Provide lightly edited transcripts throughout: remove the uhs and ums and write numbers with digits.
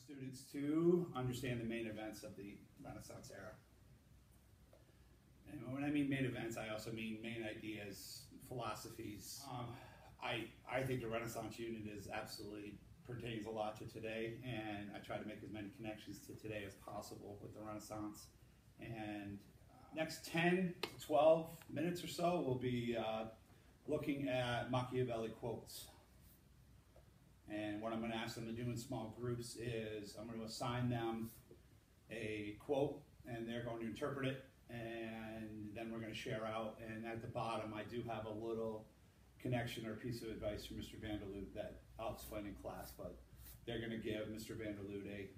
students to understand the main events of the Renaissance era. And when I mean main events, I also mean main ideas, philosophies. I think the Renaissance unit is absolutely pertains a lot to today, and I try to make as many connections to today as possible with the Renaissance. And next 10 to 12 minutes or so, we'll be looking at Machiavelli quotes. And what I'm going to ask them to do in small groups is I'm going to assign them a quote, and they're going to interpret it, and then we're going to share out. And at the bottom, I do have a little connection or piece of advice from Mr. Vanderloot that I'll explain in class, but they're going to give Mr. Vanderloot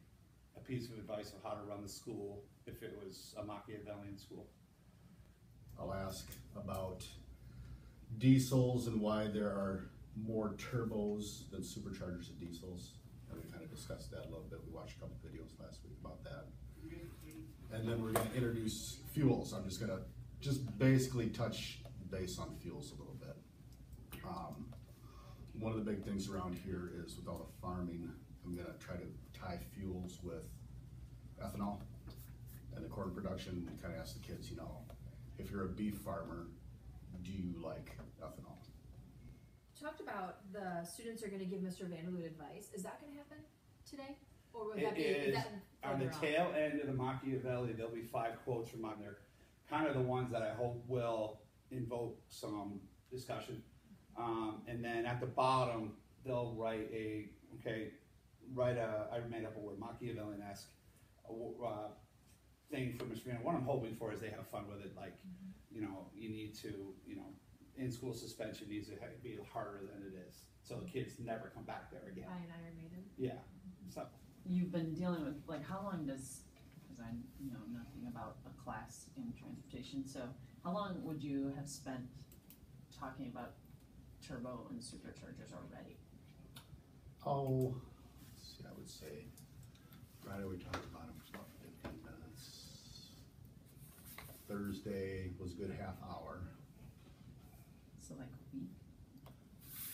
a piece of advice of how to run the school if it was a Machiavellian school. I'll ask about diesels and why there are more turbos than superchargers of diesels. And we kind of discussed that a little bit. We watched a couple videos last week about that. And then we're going to introduce fuels. I'm just going to basically touch base on fuels a little bit. One of the big things around here is with all the farming, I'm going to try to tie fuels with ethanol. And the corn production, kind of ask the kids, you know, if you're a beef farmer, do you like ethanol? You talked about the students are going to give Mr. Vanderloot advice. Is that going to happen today? Or would that be Is that on the tail end of the Machiavelli, there'll be 5 quotes from on there. Kind of the ones that I hope will invoke some discussion. And then at the bottom, they'll write I made up a word, Machiavellian-esque thing for Mr. Vanderloot. What I'm hoping for is they have fun with it. Like, you know, you need to, you know, in-school suspension needs to be harder than it is, so the kids never come back there again. By an Iron Maiden. Yeah. So you've been dealing with, like, how long does, because I know nothing about a class in transportation, so how long would you have spent talking about turbo and superchargers already? Oh, let's see, I would say Friday we talked about them for about 15 minutes. Thursday was a good half hour. So like a week?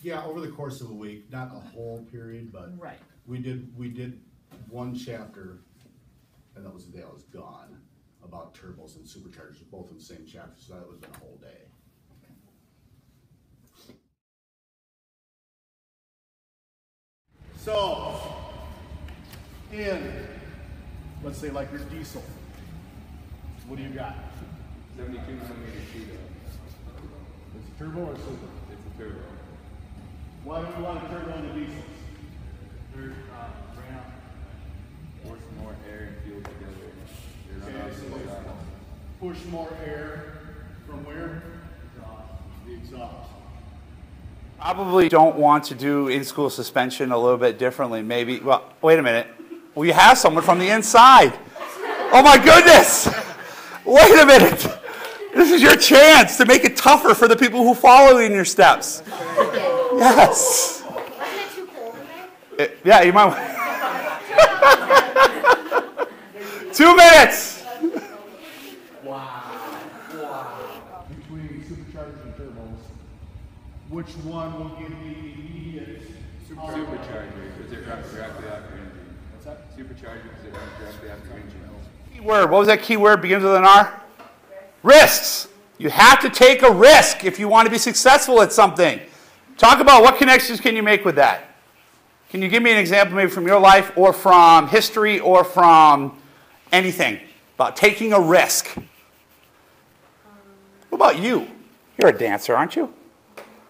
Yeah, over the course of a week, not a whole period, but Right. we did one chapter, and that was the day I was gone, about turbos and superchargers, both in the same chapter, so that would have been a whole day. So, in, let's say like your diesel, what do you got? 72 millimeter Cheeto. It's a turbo or super? It's a turbo. Why do we want a turbo in the diesels? Third ramp. Force more air and fuel together. Okay, so push more air from where? The exhaust. probably don't want to do in-school suspension a little bit differently. Maybe, well, wait a minute. We have someone from the inside. Oh my goodness! Wait a minute. This is your chance to make it tougher for the people who follow in your steps. Yes. Wasn't it too cold in there? Yeah, you might. 2 minutes. Between superchargers and turbos, which one will give me immediate Supercharger, because it runs directly off your engine. What's that? Supercharger, because it runs directly off your engine. Keyword. What was that keyword? Begins with an R? Risks. You have to take a risk if you want to be successful at something. Talk about what connections can you make with that. Can you give me an example maybe from your life or from history or from anything about taking a risk? What about you? You're a dancer, aren't you?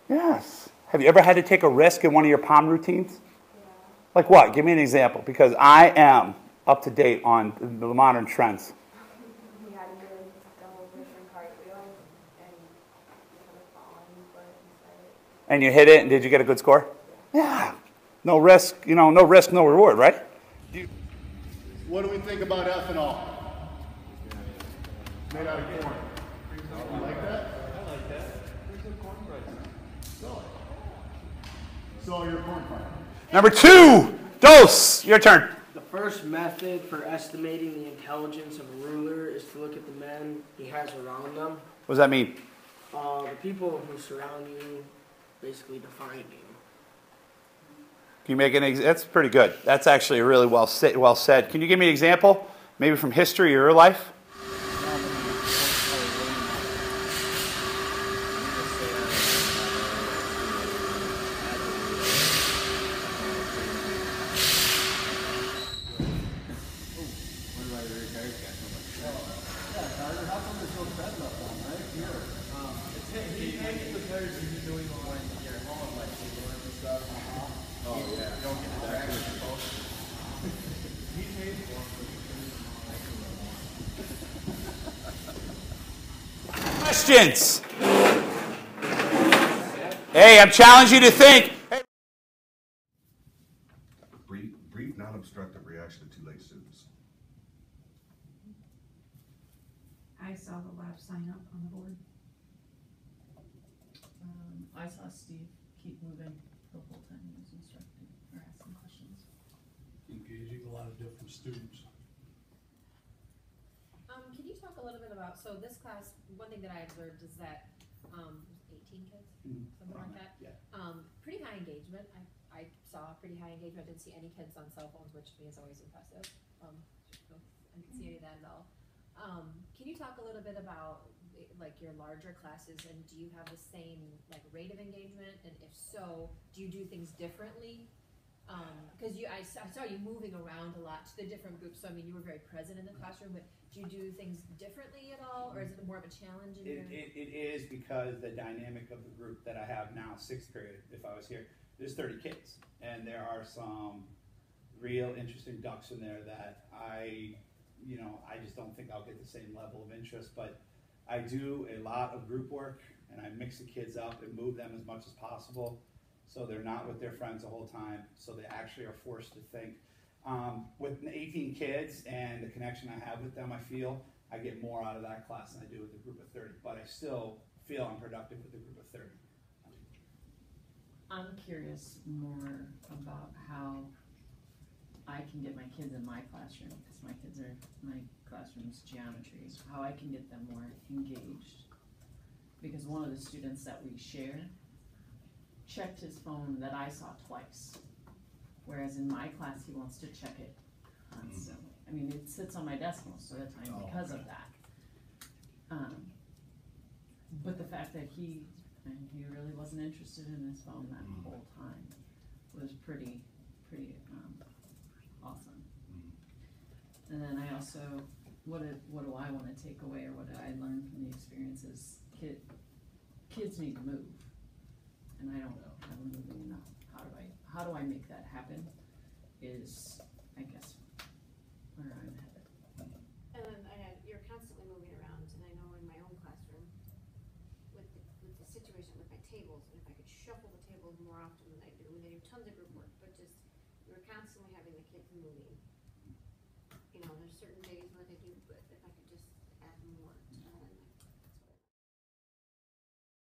Yes. Have you ever had to take a risk in one of your POM routines? Like what? Give me an example, because I am up to date on the modern trends. We had to do double version cartwheel and kind of fall on your foot inside it. And you hit it, and did you get a good score? Yeah. No risk, no risk, no reward, right? What do we think about ethanol? Made out of corn. You like that? I like that. There's a corn price. So you're a corn farmer. Number 2, dose. Your turn. The first method for estimating the intelligence of a ruler is to look at the men he has around them. What does that mean? The people who surround you basically define you. Can you make that's pretty good. That's actually really well said. Can you give me an example, maybe from history or your life? Questions? Hey, I'm challenging you to think. Hey. Brief non-obstructive reaction to too late students. I saw the lab sign up on the board. I saw Steve keep moving the whole time he was instructing or asking questions. Engaging a lot of different students. Can you talk a little bit about, so this class, one thing that I observed is that, 18 kids, something like that? Yeah. Pretty high engagement. I saw pretty high engagement. I didn't see any kids on cell phones, which to me is always impressive. I didn't see any of that at all. Can you talk a little bit about like your larger classes, and do you have the same like rate of engagement? And if so, do you do things differently? Because I saw you moving around a lot to the different groups, so I mean you were very present in the classroom, but do you do things differently at all, or is it more of a challenge? It is because the dynamic of the group that I have now, 6th period, if I was here, there's 30 kids, and there are some real interesting ducks in there that I just don't think I'll get the same level of interest, but I do a lot of group work, and I mix the kids up and move them as much as possible, so they're not with their friends the whole time, so they actually are forced to think. With 18 kids and the connection I have with them, I feel I get more out of that class than I do with a group of 30, but I still feel I'm productive with a group of 30. I'm curious more about how I can get my kids in my classroom, because my classroom's geometry, how I can get them more engaged. Because one of the students that we share checked his phone that I saw twice. Whereas in my class, he wants to check it constantly. I mean, it sits on my desk most of the time because of that. But the fact that he really wasn't interested in his phone that whole time was pretty awesome. And then I also, what do I want to take away, or what did I learn from the experiences? Kids need to move, and I don't have them moving enough. How do I make that happen is, I guess, where I'm headed. And then you're constantly moving around, and I know in my own classroom, with the situation with my tables, and if I could shuffle the tables more often than I do, and I do tons of group work, but just, you're constantly having the kids moving.